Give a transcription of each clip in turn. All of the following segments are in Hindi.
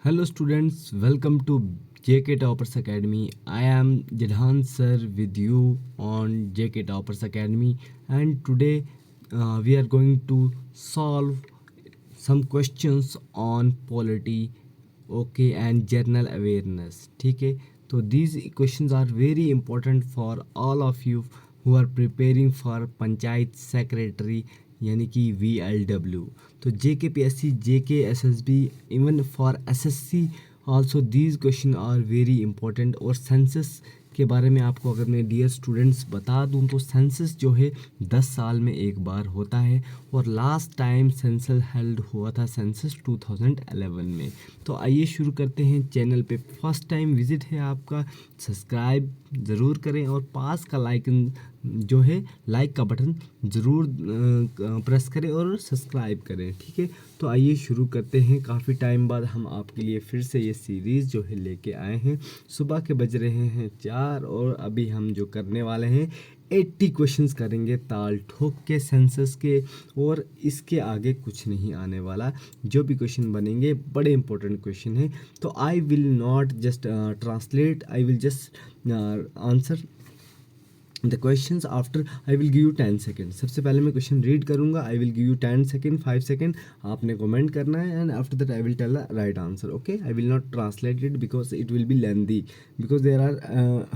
Hello students, welcome to JK Toppers Academy. I am Jadhan sir with you on JK Toppers Academy, and today we are going to solve some questions on polity, okay, and general awareness. ठीक है, तो these questions are very important for all of you who are preparing for panchayat secretary यानी कि VLW. तो JKPSC, JKSSB, even for SSC also these question are very important. और सेंसस के बारे में आपको अगर मैं डियर स्टूडेंट्स बता दूं तो सेंसस जो है 10 साल में एक बार होता है, और लास्ट टाइम सेंसस हेल्ड हुआ था सेंसस 2011 में. तो आइए शुरू करते हैं. चैनल पे फर्स्ट टाइम विजिट है आपका, सब्सक्राइब ज़रूर करें और पास का लाइकन जो है लाइक का बटन ज़रूर प्रेस करें और सब्सक्राइब करें. ठीक है, तो आइए शुरू करते हैं. काफ़ी टाइम बाद हम आपके लिए फिर से ये सीरीज़ जो है लेके आए हैं. सुबह के बज रहे हैं 4 और अभी हम जो करने वाले हैं 80 क्वेश्चंस करेंगे ताल ठोक के सेंसस के, और इसके आगे कुछ नहीं आने वाला. जो भी क्वेश्चन बनेंगे बड़े इंपॉर्टेंट क्वेश्चन हैं. तो I will not just translate, I will just answer the questions after. I will give you 10 second. सबसे पहले मैं क्वेश्चन रीड करूंगा. I will give you 10 second, 5 second. आपने कमेंट करना है and after that I will tell the right answer. Okay, I will not translate it because it will be lengthy, because there are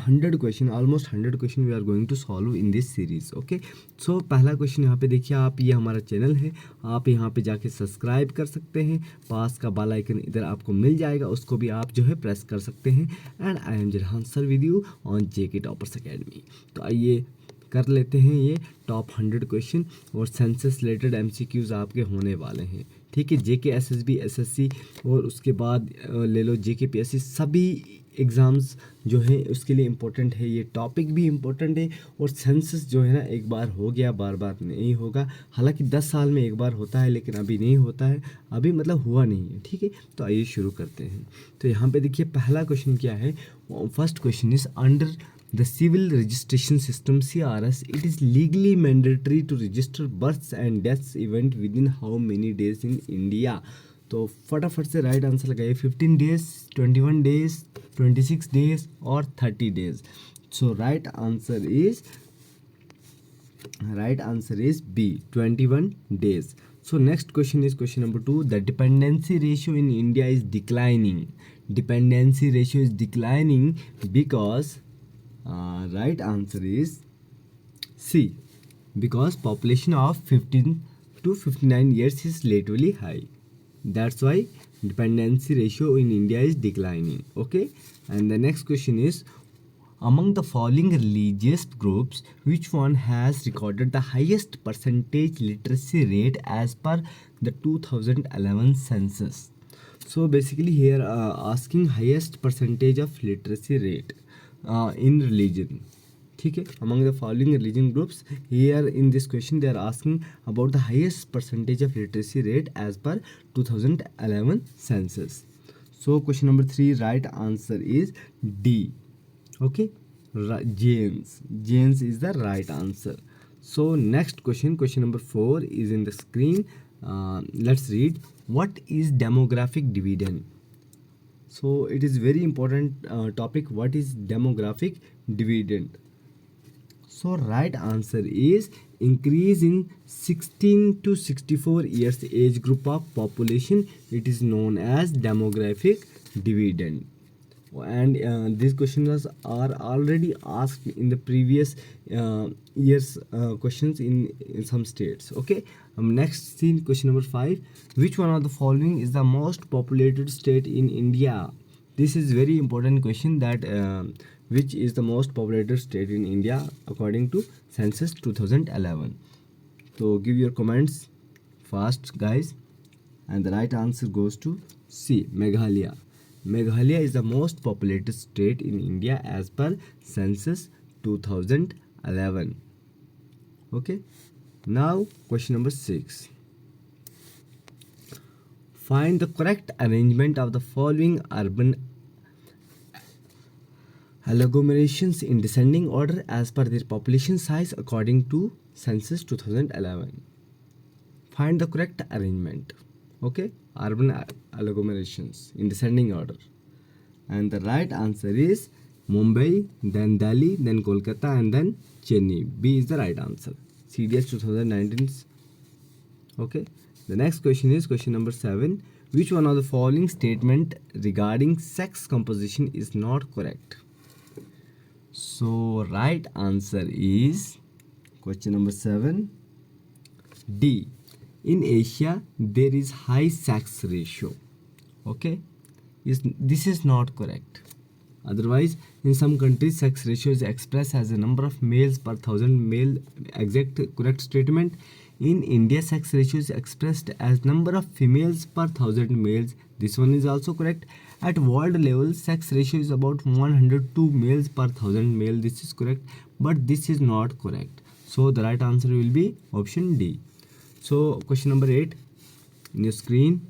100 question, almost 100 question we are going to solve in this series. Okay, so पहला क्वेश्चन यहाँ पे देखिए आप, ये हमारा चैनल है, आप यहाँ पे जाके सब्सक्राइब कर सकते हैं. पास का बेल आइकन इधर आपको मिल जाएगा, उसको भी आप जो है प्रेस कर सकते हैं. And I am Zarhan sir with you on JK toppers academy. तो आइए कर लेते हैं ये टॉप 100 क्वेश्चन, और सेंसस रिलेटेड MCQs आपके होने वाले हैं. ठीक है, JKSSB, SSC और उसके बाद ले लो JKPSC, सभी एग्ज़ाम्स जो है उसके लिए इम्पोर्टेंट है. ये टॉपिक भी इम्पोर्टेंट है, और सेंसस जो है ना एक बार हो गया, बार बार नहीं होगा. हालांकि 10 साल में एक बार होता है, लेकिन अभी नहीं होता है, अभी मतलब हुआ नहीं है. ठीक है, तो आइए शुरू करते हैं. तो यहाँ पे देखिए पहला क्वेश्चन क्या है. First question is under the civil registration system CRS, it is legally mandatory to register births and deaths event within how many days in India. तो फटाफट से राइट आंसर लगाइए. 15 डेज, 21 डेज, 26 डेज और 30 days. So right answer is B, 21 days. So next question is question number 2. The dependency ratio in India is declining. Dependency ratio is declining because right answer is C, because population of 15 to 59 years is relatively high. That's why dependency ratio in India is declining. Okay, and the next question is, among the following religious groups, which one has recorded the highest percentage literacy rate as per the 2011 census? So basically here asking highest percentage of literacy rate in religion. ठीक है, among the following religion groups, here in this question they are asking about the highest percentage of literacy rate as per 2011 census. So question number 3, right answer is D. Okay, Jains is the right answer. So next question, question number 4 is in the screen. Let's read. What is demographic dividend? So it is very important topic. What is demographic dividend? So right answer is increase in 16 to 64 years age group of population. It is known as demographic dividend. And these questions are already asked in the previous years questions in some states. Okay, next scene, question number 5. Which one of the following is the most populated state in India? This is very important question, that which is the most populated state in India according to census 2011. So give your comments fast guys, and the right answer goes to C, Meghalaya. Meghalaya is the most populated state in India as per census 2011. Okay, now question number 6. Find the correct arrangement of the following urban agglomerations in descending order as per their population size according to census 2011. Find the correct arrangement. Okay, urban agglomerations in descending order. And the right answer is Mumbai, then Delhi, then Kolkata, and then Chennai. B is the right answer. CDS 2019. Okay. The next question is question number 7. Which one of the following statement regarding sex composition is not correct? So right answer is question number 7. D. In Asia, there is high sex ratio. Okay, this is not correct. Otherwise, in some countries, sex ratio is expressed as the number of males per thousand male. Exact correct statement. In India, sex ratio is expressed as number of females per thousand males. This one is also correct. At world level, sex ratio is about 102 males per thousand male. This is correct, but this is not correct. So the right answer will be option D. So question number 8 in your screen.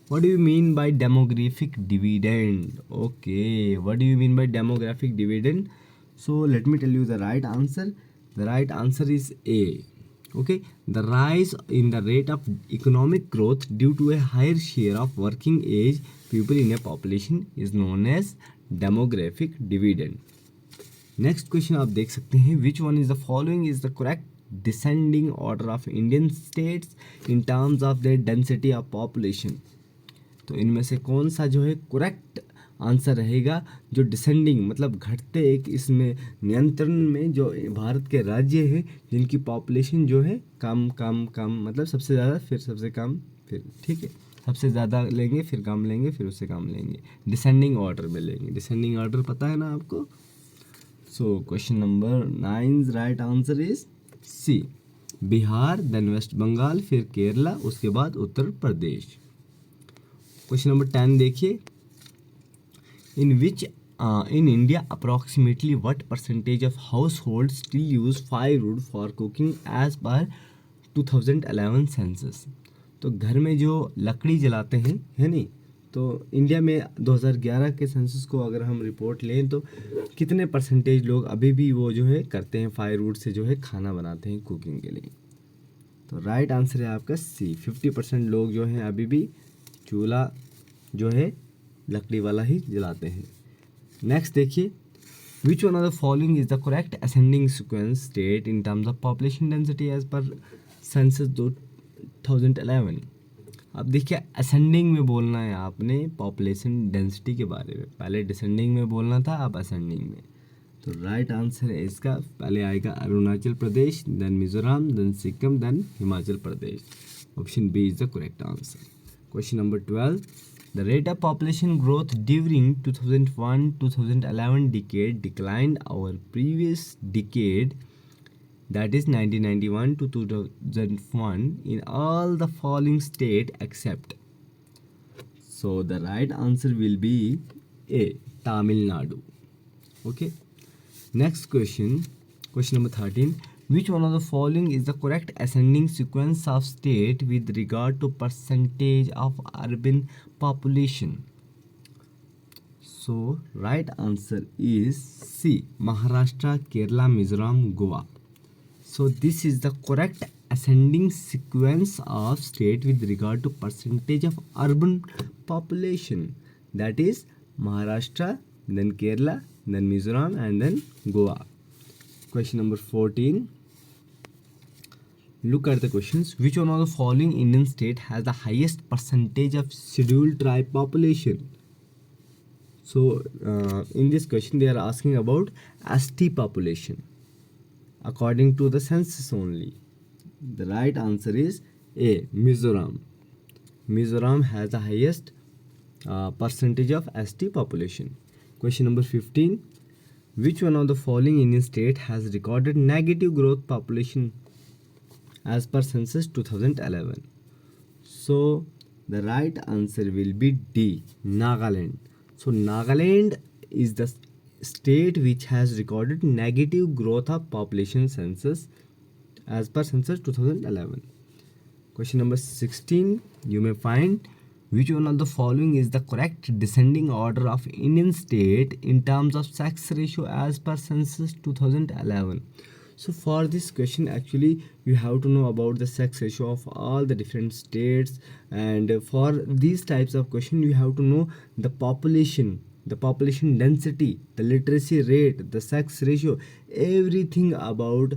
What do you mean by demographic dividend? Okay, what do you mean by demographic dividend? So let me tell you the right answer. The right answer is A. Okay, the rise in the rate of economic growth due to a higher share of working age people in a population is known as demographic dividend. Next question आप देख सकते हैं. Which one is the following is the correct descending order of Indian states in terms of their density of population. तो इनमें से कौन सा जो है करेक्ट आंसर रहेगा जो डिसेंडिंग मतलब घटते एक इसमें नियंत्रण में जो भारत के राज्य हैं जिनकी पॉपुलेशन जो है कम कम कम मतलब सबसे ज़्यादा फिर सबसे कम फिर ठीक है सबसे ज़्यादा लेंगे फिर कम लेंगे फिर उससे कम लेंगे डिसेंडिंग ऑर्डर में लेंगे. डिसेंडिंग ऑर्डर पता है ना आपको. So question number 9 right answer is C. Bihar then West Bengal फिर केरला उसके बाद उत्तर प्रदेश. क्वेश्चन नंबर 10 देखिए. in India approximately what percentage of households still use firewood for cooking as per 2011 census. तो घर में जो लकड़ी जलाते हैं है नहीं तो इंडिया में 2011 के सेंसस को अगर हम रिपोर्ट लें तो कितने परसेंटेज लोग अभी भी वो जो है करते हैं फायरवुड से जो है खाना बनाते हैं कुकिंग के लिए. तो राइट आंसर है आपका सी. 50% लोग जो हैं अभी भी चूल्हा जो है लकड़ी वाला ही जलाते हैं. नेक्स्ट देखिए. Which one of the following is the correct ascending sequence state in terms of population density as per census 2011. अब देखिए असेंडिंग में बोलना है आपने पॉपुलेशन डेंसिटी के बारे में. पहले डिसेंडिंग में बोलना था अब असेंडिंग में. तो राइट आंसर है इसका पहले आएगा Arunachal Pradesh then Mizoram then Sikkim then Himachal Pradesh. Option B is the correct answer. Question number 12. The rate of population growth during 2001-2011 decade declined over previous decade, that is 1991 to 2001, in all the following state except. So the right answer will be A. Tamil Nadu. Okay. Next question. Question number 13. Which one of the following is the correct ascending sequence of state with regard to percentage of urban population? So right answer is C. Maharashtra, Kerala, Mizoram, Goa. So this is the correct ascending sequence of state with regard to percentage of urban population. That is Maharashtra, then Kerala, then Mizoram, and then Goa. Question number 14. Look at the questions. Which one of the following Indian state has the highest percentage of scheduled tribe population? So in this question they are asking about ST population according to the census only. The right answer is A. Mizoram. Mizoram has the highest percentage of ST population. Question number 15. Which one of the following Indian state has recorded negative growth population as per census 2011? So the right answer will be D. Nagaland. So Nagaland is the state which has recorded negative growth of population census as per census 2011. Question number 16. You may find which one of the following is the correct descending order of Indian state in terms of sex ratio as per census 2011. So for this question, actually you have to know about the sex ratio of all the different states, and for these types of question you have to know the population density, the literacy rate, the sex ratio, everything about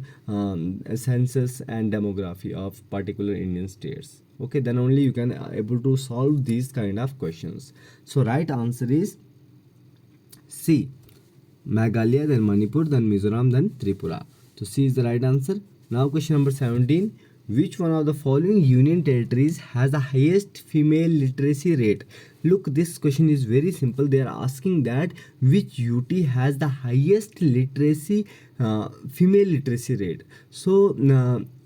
census and demography of particular Indian states. Okay, then only you can able to solve these kind of questions. So right answer is C. Meghalaya, then Manipur, then Mizoram, then Tripura. So C is the right answer. Now question number 17. Which one of the following union territories has the highest female literacy rate? Look, this question is very simple. They are asking that which UT has the highest literacy female literacy rate. So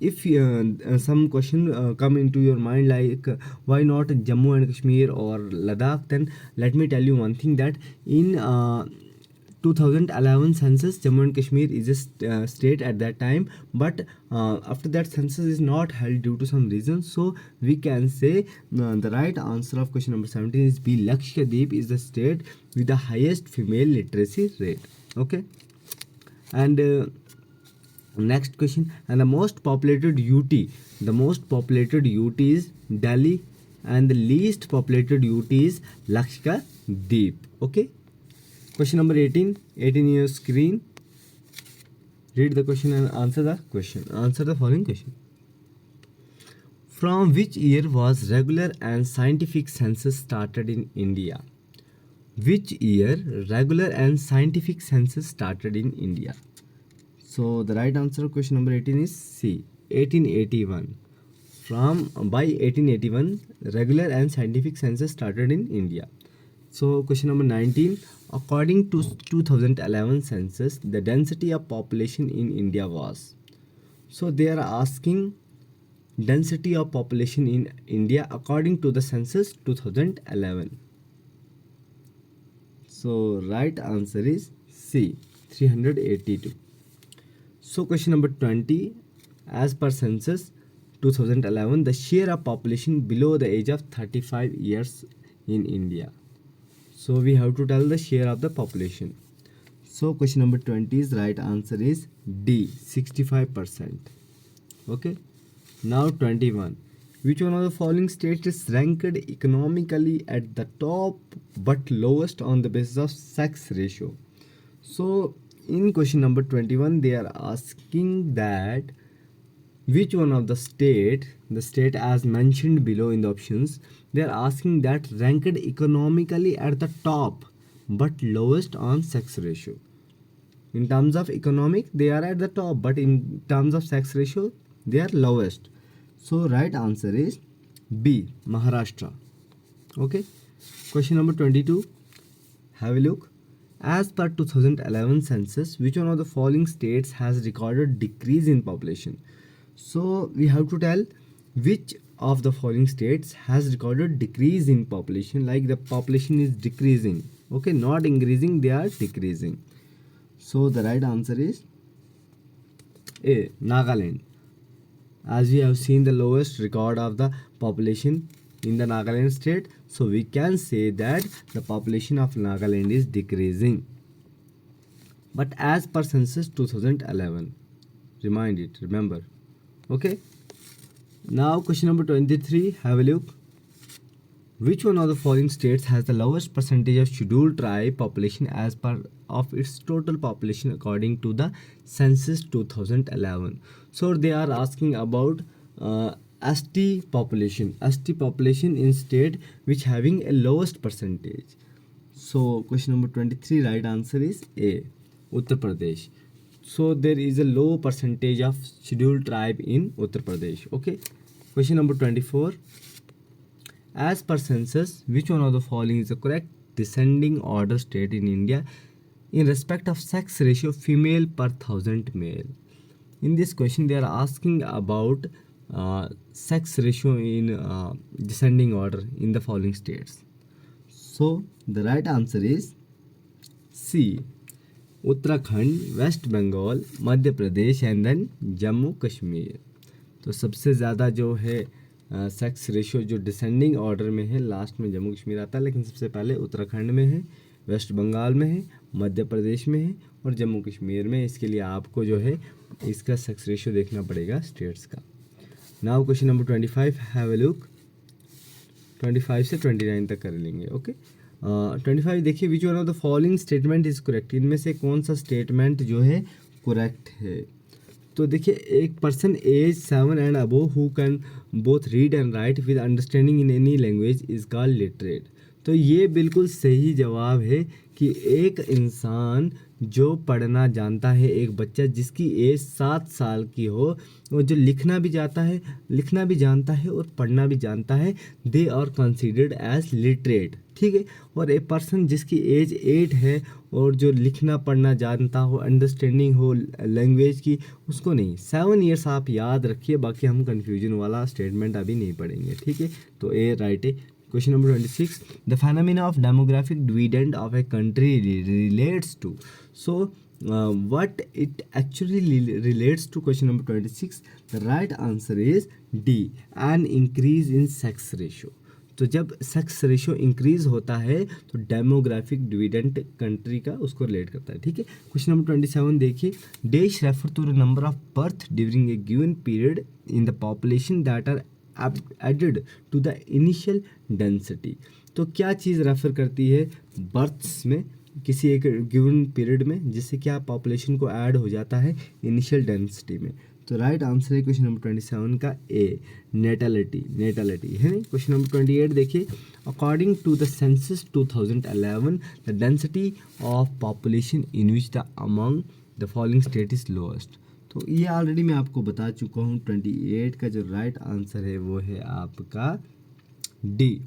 if some question come into your mind like why not Jammu and Kashmir or Ladakh, then let me tell you one thing, that in 2011 census, Jammu and Kashmir is a state at that time, but after that census is not held due to some reason. So we can say the right answer of question number 17 is B. Lakshadweep is the state with the highest female literacy rate. Okay, and next question, and the most populated UT is Delhi, and the least populated UT is Lakshadweep. Okay. Question number 18 in your screen. Read the question and answer the question. Answer the following question. From which year was regular and scientific census started in India? Which year regular and scientific census started in India? So the right answer of question number 18 is C. 1881. By 1881, regular and scientific census started in India. So question number 19. According to 2011 census, the density of population in India was. So they are asking density of population in India according to the census 2011. So right answer is C. 382. So question number 20. As per census 2011, the share of population below the age of 35 years in India. So we have to tell the share of the population. So question number 20 is right answer is D. 65%. Okay. Now 21. Which one of the following states is ranked economically at the top but lowest on the basis of sex ratio? So in question number 21, they are asking that which one of the state as mentioned below in the options, they are asking that ranked economically at the top but lowest on sex ratio. In terms of economic, they are at the top, but in terms of sex ratio, they are lowest. So right answer is B. Maharashtra. Okay. Question number 22. Have a look. As per 2011 census, which one of the following states has recorded decrease in population? So we have to tell which of the following states has recorded decrease in population, like the population is decreasing. Okay, not increasing, they are decreasing. So the right answer is A. Nagaland. As we have seen the lowest record of the population in the Nagaland state, so we can say that the population of Nagaland is decreasing. But as per census 2011, remember. Okay. Now question number 23, have a look. Which one of the following states has the lowest percentage of scheduled tribe population as per of its total population according to the census 2011? So they are asking about ST population in state which having a lowest percentage. So question number 23, right answer is A. Uttar Pradesh. So there is a low percentage of scheduled tribe in Uttar Pradesh. Okay. Question number 24. As per census, which one of the following is the correct descending order state in India in respect of sex ratio female per thousand male? In this question, they are asking about sex ratio in descending order in the following states. So the right answer is C. Uttarakhand, West Bengal, Madhya Pradesh and then Jammu Kashmir. तो सबसे ज़्यादा जो है सेक्स रेशियो जो डिसेंडिंग ऑर्डर में है, लास्ट में जम्मू कश्मीर आता है, लेकिन सबसे पहले उत्तराखंड में है, वेस्ट बंगाल में है, मध्य प्रदेश में है और जम्मू कश्मीर में. इसके लिए आपको जो है इसका सेक्स रेशियो देखना पड़ेगा स्टेट्स का। Now question number 25, have a look. 25 से 29 तक कर लेंगे। ओके 25 देखिए, which one of the following statement is correct. इनमें से कौन सा स्टेटमेंट जो है करेक्ट है। तो देखिए, एक person age 7 and above who can both read and write with understanding in any language is called literate. तो ये बिल्कुल सही जवाब है कि एक इंसान जो पढ़ना जानता है, एक बच्चा जिसकी एज 7 साल की हो और जो लिखना भी जानता है और पढ़ना भी जानता है, they are considered as literate. ठीक है। और एक पर्सन जिसकी एज 8 है और जो लिखना पढ़ना जानता हो, अंडरस्टैंडिंग हो लैंग्वेज की, उसको नहीं। 7 ईयर्स आप याद रखिए, बाकी हम कन्फ्यूजन वाला स्टेटमेंट अभी नहीं पढ़ेंगे। ठीक है, तो ए राइट है। Question number 26, the phenomena of demographic dividend of a country relates to. So, what it actually relates to? Question number 26, the right answer is D, an increase in sex ratio. तो जब सेक्स रेशियो इंक्रीज होता है तो डेमोग्राफिक डिविडेंड कंट्री का उसको रिलेट करता है। ठीक है। क्वेश्चन नंबर 27 देखिए, dash refer to the number of birth during a given period in the population that are added to the initial density. तो क्या चीज़ रेफर करती है बर्थ्स में किसी एक गिवन पीरियड में, जिससे क्या पॉपुलेशन को ऐड हो जाता है इनिशियल डेंसिटी में। तो राइट आंसर है क्वेश्चन नंबर 27 का ए, नेटलिटी है नहीं। क्वेश्चन नंबर 28 देखिए, according to the census 2011 the density of population in which the among the following state is lowest. तो ये ऑलरेडी मैं आपको बता चुका हूँ। 28 का जो राइट आंसर है वो है आपका डी।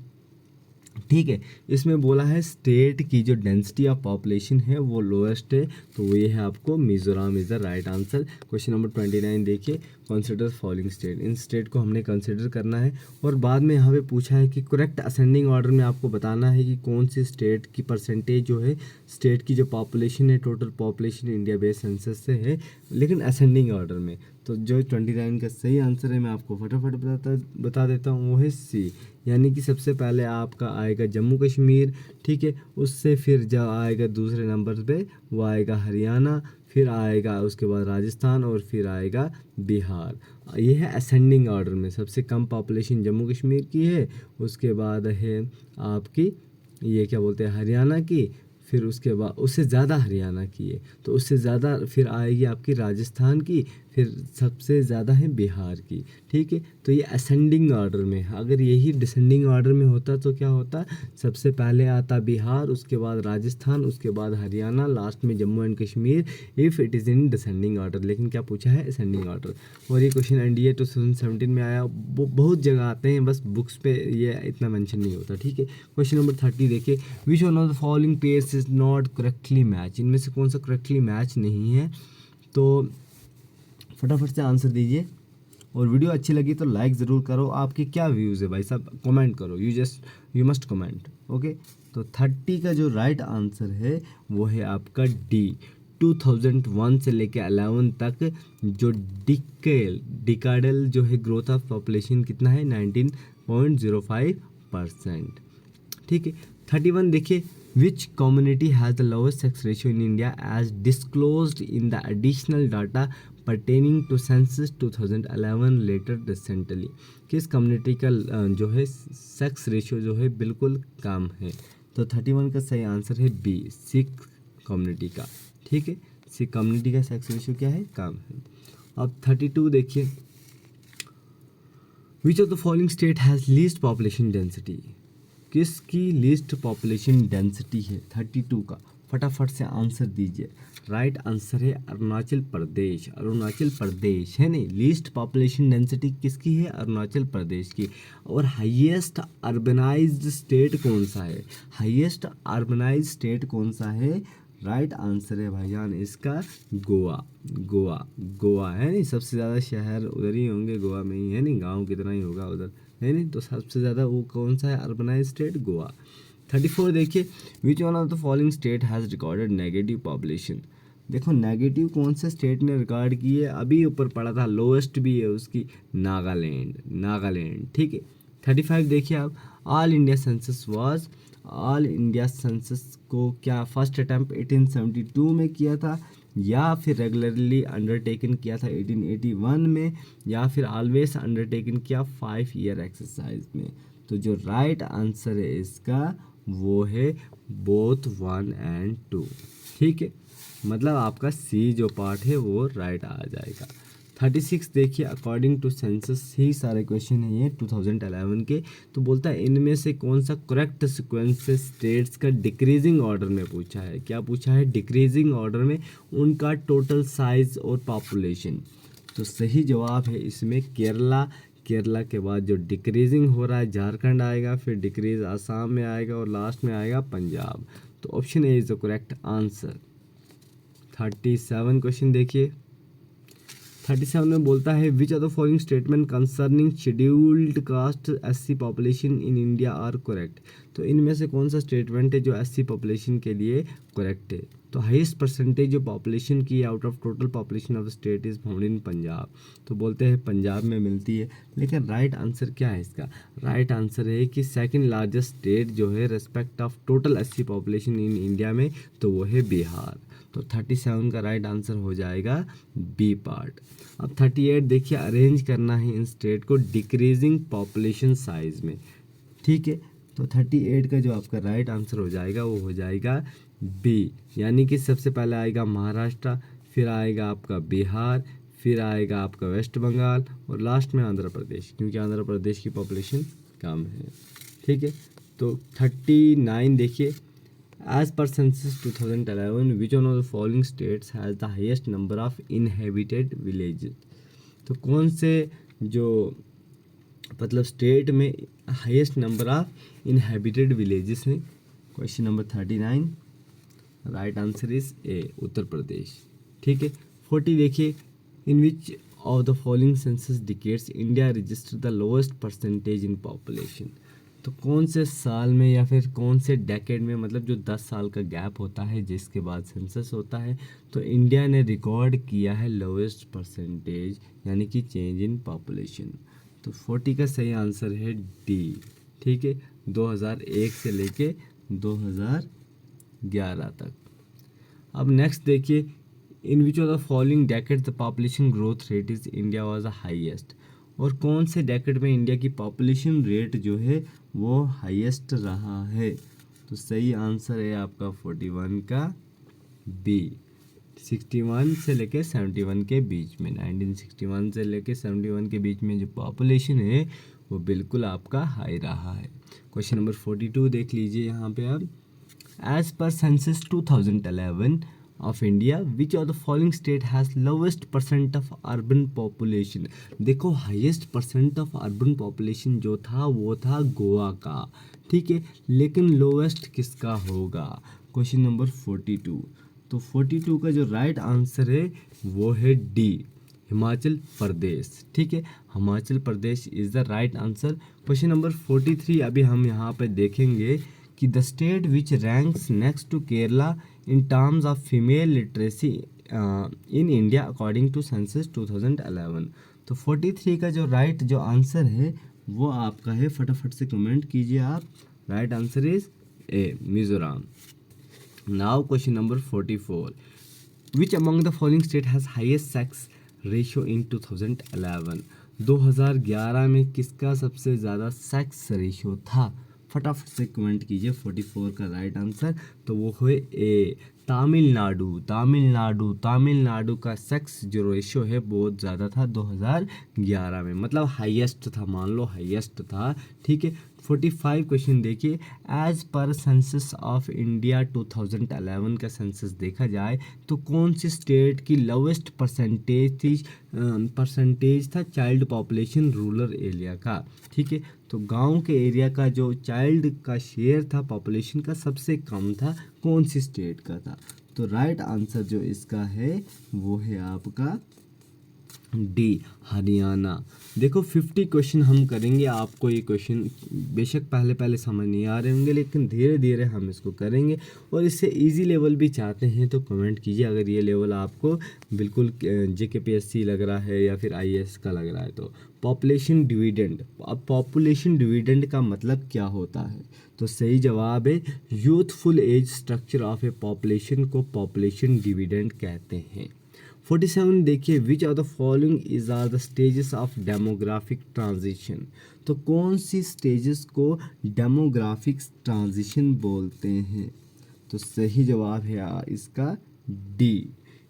ठीक है, इसमें बोला है स्टेट की जो डेंसिटी ऑफ पॉपुलेशन है वो लोएस्ट है, तो वो ये है आपको Mizoram is the right answer. Question number 29 देखिए, कंसिडर फॉलोइंग स्टेट। इन स्टेट को हमने कंसिडर करना है और बाद में यहाँ पे पूछा है कि करेक्ट असेंडिंग ऑर्डर में आपको बताना है कि कौन सी स्टेट की परसेंटेज जो है स्टेट की जो पॉपुलेशन है, total population India based census से है, लेकिन असेंडिंग ऑर्डर में। तो जो 29 का सही आंसर है मैं आपको फटाफट बता देता हूँ, वो है सी, यानी कि सबसे पहले आपका आएगा जम्मू कश्मीर। ठीक है, उससे फिर जब आएगा दूसरे नंबर पे वो आएगा हरियाणा, फिर आएगा उसके बाद राजस्थान और फिर आएगा बिहार। ये है असेंडिंग ऑर्डर में, सबसे कम पॉपुलेशन जम्मू कश्मीर की है, उसके बाद है आपकी ये क्या बोलते हैं हरियाणा की, फिर उसके बाद उससे ज़्यादा हरियाणा की है, तो उससे ज़्यादा फिर आएगी आपकी राजस्थान की, फिर सबसे ज़्यादा है बिहार की। ठीक है, तो ये असेंडिंग ऑर्डर में है। अगर यही डिसेंडिंग ऑर्डर में होता तो क्या होता, सबसे पहले आता बिहार, उसके बाद राजस्थान, उसके बाद हरियाणा, लास्ट में Jammu and Kashmir, if it is in descending order. लेकिन क्या पूछा है, असेंडिंग ऑर्डर। और ये क्वेश्चन एनडीए 2017 में आया, बहुत जगह आते हैं, बस बुक्स पे ये इतना मेंशन नहीं होता। ठीक है। क्वेश्चन नंबर 30 देखिए, which one of the following pairs is not correctly match. इनमें से कौन सा करेक्टली मैच नहीं है। तो फटाफट से आंसर दीजिए और वीडियो अच्छी लगी तो लाइक ज़रूर करो। आपके क्या व्यूज़ है भाई साहब, कमेंट करो, यू मस्ट कमेंट। ओके, तो 30 का जो राइट आंसर है वो है आपका डी। 2001 से लेके 11 तक जो डिकाडल जो है ग्रोथ ऑफ पॉपुलेशन कितना है 19.05%। ठीक है। 31 देखिए, which community has the lowest sex ratio in India as disclosed in the additional data pertaining to census 2011 later recently। किस कम्युनिटी का जो है सेक्स रेशियो जो है बिल्कुल कम है। तो 31 का सही आंसर है बी, सिख कम्युनिटी का। ठीक है, सिख कम्युनिटी का सेक्स रेशियो क्या है, कम है। अब 32 देखिए, which of the following state has least population density. किसकी लीस्ट पॉपुलेशन डेंसिटी है 32 का, फटाफट से आंसर दीजिए। राइट आंसर है अरुणाचल प्रदेश। अरुणाचल प्रदेश है नहीं, लीस्ट पॉपुलेशन डेंसिटी किसकी है, अरुणाचल प्रदेश की। और हाईएस्ट अर्बनाइज्ड स्टेट कौन सा है, हाईएस्ट अर्बनाइज्ड स्टेट कौन सा है, राइट आंसर है भाईजान इसका गोवा है नहीं। सबसे ज़्यादा शहर उधर ही होंगे, गोवा में ही है नहीं, गाँव कितना ही होगा उधर है नहीं। तो सबसे ज़्यादा वो कौन सा है, अर्बनाइज स्टेट गोवा। 34 देखिए, which one of the following state has recorded negative population. देखो नेगेटिव कौन से स्टेट ने रिकॉर्ड की है, अभी ऊपर पड़ा था, लोएस्ट भी है उसकी नागालैंड। ठीक है। 35 देखिए आप, ऑल इंडिया सेंसस को क्या फर्स्ट अटैम्प्ट 1872 में किया था या फिर रेगुलरली अंडरटेकन किया था 1881 में, या फिर ऑलवेज अंडरटेकन किया 5 ईयर एक्सरसाइज में। तो जो राइट आंसर है इसका वो है बोथ 1 एंड 2। ठीक है, मतलब आपका सी जो पार्ट है वो राइट आ जाएगा। 36 देखिए, अकॉर्डिंग टू सेंसस ही सारे क्वेश्चन है ये 2011 के। तो बोलता है इनमें से कौन सा करेक्ट सीक्वेंस से स्टेट्स का डिक्रीजिंग ऑर्डर में पूछा है। क्या पूछा है? डिक्रीजिंग ऑर्डर में उनका टोटल साइज और पॉपुलेशन। तो सही जवाब है इसमें केरला। केरला के बाद जो डिक्रीजिंग हो रहा है झारखंड आएगा, फिर डिक्रीज आसाम में आएगा और लास्ट में आएगा पंजाब। तो option A is the correct answer. 37 question देखिए। 37 में बोलता है which are the following statement concerning scheduled caste SC population in India are correct. तो इनमें से कौन सा स्टेटमेंट है जो एससी पॉपुलेशन के लिए करेक्ट है? तो हाईएस्ट परसेंटेज जो पॉपुलेशन की out of total population of state is found in Punjab. तो बोलते हैं पंजाब में मिलती है, लेकिन राइट आंसर क्या है इसका? राइट आंसर है कि सेकंड लार्जेस्ट स्टेट जो है respect of total SC population in India में, तो वो है बिहार। तो 37 का राइट आंसर हो जाएगा बी पार्ट। अब 38 देखिए, अरेंज करना है इन स्टेट को डिक्रीजिंग पॉपुलेशन साइज में। ठीक है, तो 38 का जो आपका राइट आंसर हो जाएगा वो हो जाएगा बी, यानी कि सबसे पहले आएगा महाराष्ट्र, फिर आएगा आपका बिहार, फिर आएगा आपका वेस्ट बंगाल और लास्ट में आंध्र प्रदेश, क्योंकि आंध्र प्रदेश की पॉपुलेशन कम है। ठीक है, तो 39 देखिए, as per census 2011 which one of the following states has the highest number of inhabited villages. तो कौन से जो मतलब स्टेट में highest number of inhabited villages हैं? Question number 39, right answer is A, Uttar Pradesh. ठीक है, 40 देखिए, in which of the following census decades India registered the lowest percentage in population. तो कौन से साल में या फिर कौन से डेकेड में, मतलब जो 10 साल का गैप होता है जिसके बाद सेंसस होता है, तो इंडिया ने रिकॉर्ड किया है लोएस्ट परसेंटेज यानी कि चेंज इन पॉपुलेशन। तो 40 का सही आंसर है डी। ठीक है, 2001 से लेके 2011 तक। अब नेक्स्ट देखिए, in which of the following decade the population growth rate is India was the highest. और कौन से डेकेड में इंडिया की पॉपुलेशन रेट जो है वो हाईएस्ट रहा है? तो सही आंसर है आपका 41 का बी, 61 से लेके 71 के बीच में। 1961 से लेके 71 के बीच में जो पॉपुलेशन है वो बिल्कुल आपका हाई रहा है। क्वेश्चन नंबर 42 देख लीजिए यहाँ पे आप। As per census 2011 of India which of the following state has lowest percent of urban population. देखो, highest percent of urban population जो था वो था गोवा का। ठीक है, लेकिन लोवेस्ट किसका होगा? Question number 42। तो 42 का जो राइट आंसर है वो है डी, हिमाचल प्रदेश। ठीक है, Himachal Pradesh is the right answer. Question number 43 अभी हम यहाँ पे देखेंगे कि the state which ranks next to Kerala in terms of female literacy in India according to census 2011। तो 43 का जो राइट जो आंसर है वो आपका है, फटाफट से कमेंट कीजिए आप। Right answer is A, Mizoram. Now question number 44, which among the following state has highest sex ratio in 2011। 2011 में किसका सबसे ज़्यादा सेक्स रेशियो था? फटाफट से कमेंट कीजिए 44 का राइट आंसर। तो वो है ए, तमिलनाडु। तमिलनाडु का सेक्स जो रेशियो है बहुत ज़्यादा था 2011 में, मतलब हाईएस्ट था, मान लो हाईएस्ट था। ठीक है, 45 क्वेश्चन देखिए। As per census of India 2011 का सेंसस देखा जाए तो कौन सी स्टेट की लोवेस्ट परसेंटेज था चाइल्ड पॉपुलेशन रूरल एरिया का? ठीक है, तो गांव के एरिया का जो चाइल्ड का शेयर था पॉपुलेशन का सबसे कम था, कौन सी स्टेट का था? तो राइट आंसर जो इसका है वो है आपका डी, हरियाणा। देखो 50 क्वेश्चन हम करेंगे। आपको ये क्वेश्चन बेशक पहले पहले समझ नहीं आ रहे होंगे, लेकिन धीरे धीरे हम इसको करेंगे। और इससे इजी लेवल भी चाहते हैं तो कमेंट कीजिए, अगर ये लेवल आपको बिल्कुल JKPSC लग रहा है या फिर IAS का लग रहा है तो। पॉपुलेशन डिविडेंड, अब पॉपुलेशन डिविडेंड का मतलब क्या होता है? तो सही जवाब है youthful age structure of a population को पॉपुलेशन डिविडेंड कहते हैं। 47 देखिए, which of the following is are the stages of demographic transition. तो कौन सी स्टेजेस को डेमोग्राफिक ट्रांजिशन बोलते हैं? तो सही जवाब है इसका डी,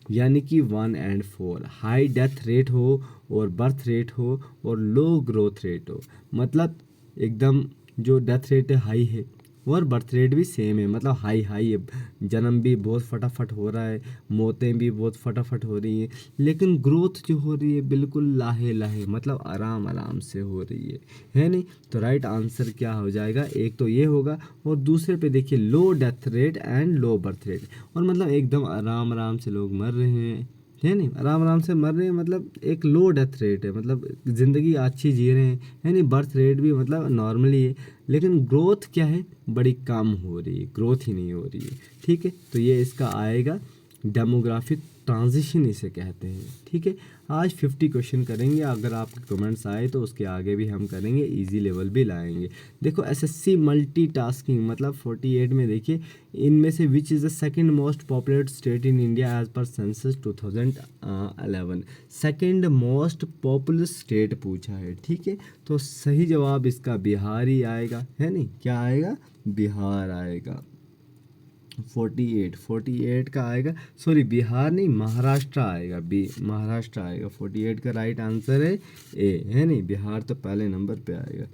यानी कि 1 और 4। हाई डेथ रेट हो और बर्थ रेट हो और लो ग्रोथ रेट हो, मतलब एकदम जो डेथ रेट हाई है और बर्थ रेट भी सेम है, मतलब हाई हाई है। जन्म भी बहुत फटाफट हो रहा है, मौतें भी बहुत फटाफट हो रही हैं, लेकिन ग्रोथ जो हो रही है बिल्कुल लाहे लाहे, मतलब आराम आराम से हो रही है नहीं? तो राइट आंसर क्या हो जाएगा? एक तो ये होगा, और दूसरे पे देखिए लो death rate and low birth rate, और मतलब एकदम आराम आराम से लोग मर रहे हैं, है नहीं? आराम आराम से मर रहे हैं, मतलब एक लो डेथ रेट है, मतलब ज़िंदगी अच्छी जी रहे हैं, है नहीं? बर्थ रेट भी मतलब नॉर्मली है, लेकिन ग्रोथ क्या है, बड़ी कम हो रही है, ग्रोथ ही नहीं हो रही है। ठीक है, तो ये इसका आएगा डेमोग्राफिक ट्रांजिशन इसे कहते हैं। ठीक है, आज 50 क्वेश्चन करेंगे, अगर आपके कमेंट्स आए तो उसके आगे भी हम करेंगे, इजी लेवल भी लाएंगे। देखो SSC मल्टीटास्किंग मतलब 48 में देखिए, इनमें से which is the second most populated state in India as per census 2011। Second most popular state पूछा है। ठीक है, तो सही जवाब इसका बिहार ही आएगा, है नहीं? क्या आएगा? बिहार आएगा। 48 का आएगा, सॉरी बिहार नहीं, महाराष्ट्र आएगा, महाराष्ट्र आएगा। 48 का राइट आंसर है ए, है नहीं? बिहार तो पहले नंबर पे आएगा।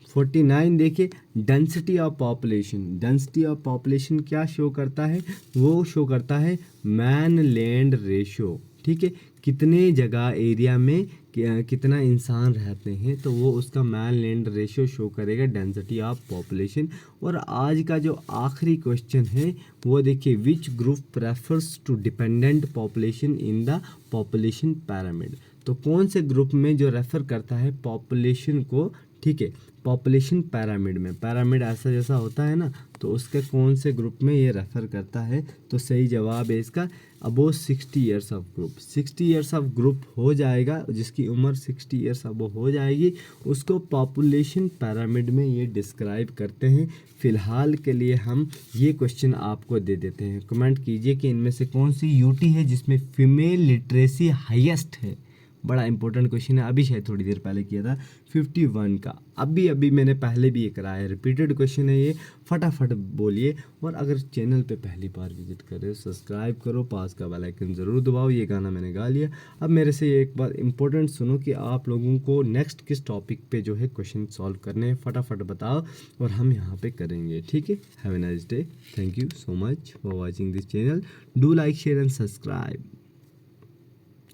49 देखिए, density of population. Density of population क्या शो करता है? वो शो करता है मैन लैंड रेशो। ठीक है, कितने जगह एरिया में कितना इंसान रहते हैं, तो वो उसका मैन लैंड रेशो शो करेगा, डेंसिटी ऑफ पॉपुलेशन। और आज का जो आखिरी क्वेश्चन है वो देखिए, which group prefers to dependent population in the population pyramid. तो कौन से ग्रुप में जो रेफर करता है पॉपुलेशन को, ठीक है, पॉपुलेशन पैरामिड में, पैरामिड ऐसा जैसा होता है ना, तो उसके कौन से ग्रुप में ये रेफर करता है? तो सही जवाब है इसका अबो 60 years of group. 60 years of group हो जाएगा, जिसकी उम्र 60 ईयर्स अब हो जाएगी, उसको पॉपुलेशन पैरामिड में ये डिस्क्राइब करते हैं। फ़िलहाल के लिए हम ये क्वेश्चन आपको दे देते हैं। कमेंट कीजिए कि इनमें से कौन सी यूटी है जिसमें फीमेल लिटरेसी हाईएस्ट है। बड़ा इंपॉर्टेंट क्वेश्चन है, अभी शायद थोड़ी देर पहले किया था 51 का, अभी मैंने पहले भी ये कराया है, रिपीटेड क्वेश्चन है ये, फटाफट बोलिए। और अगर चैनल पे पहली बार विजिट करें सब्सक्राइब करो, पास का बेल आइकन ज़रूर दबाओ। ये गाना मैंने गा लिया। अब मेरे से एक बात इंपॉर्टेंट सुनो कि आप लोगों को नेक्स्ट किस टॉपिक पे जो है क्वेश्चन सॉल्व करने हैं, फटाफट बताओ और हम यहाँ पे करेंगे। ठीक है, have a nice day, thank you so much for watching this channel, do like share and subscribe.